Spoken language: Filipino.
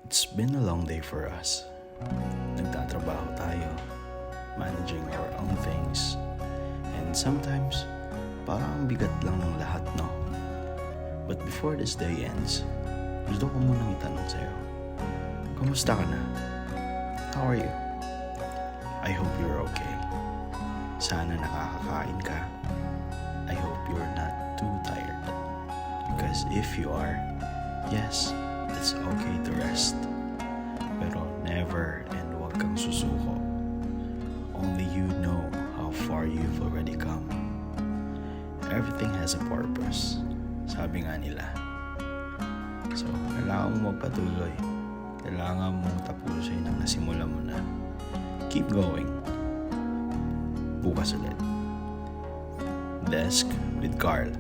It's been a long day for us. Nagtatrabaho tayo, managing our own things, and sometimes, parang ang bigat lang ng lahat, no? But before this day ends, gusto ko munang itanong sa'yo, kamusta ka na? How are you? I hope you're okay. Sana nakakakain ka. I hope you're not too tired. Because if you are, yes, it's okay to rest. Pero never and huwag kang susuko. Only you know how far you've already come. Everything has a purpose, sabi nga nila. So, kailangan mo magpatuloy. Kailangan mong tapusin ang nasimula mo na. Keep going. Bukas ulit. Desk with Carl.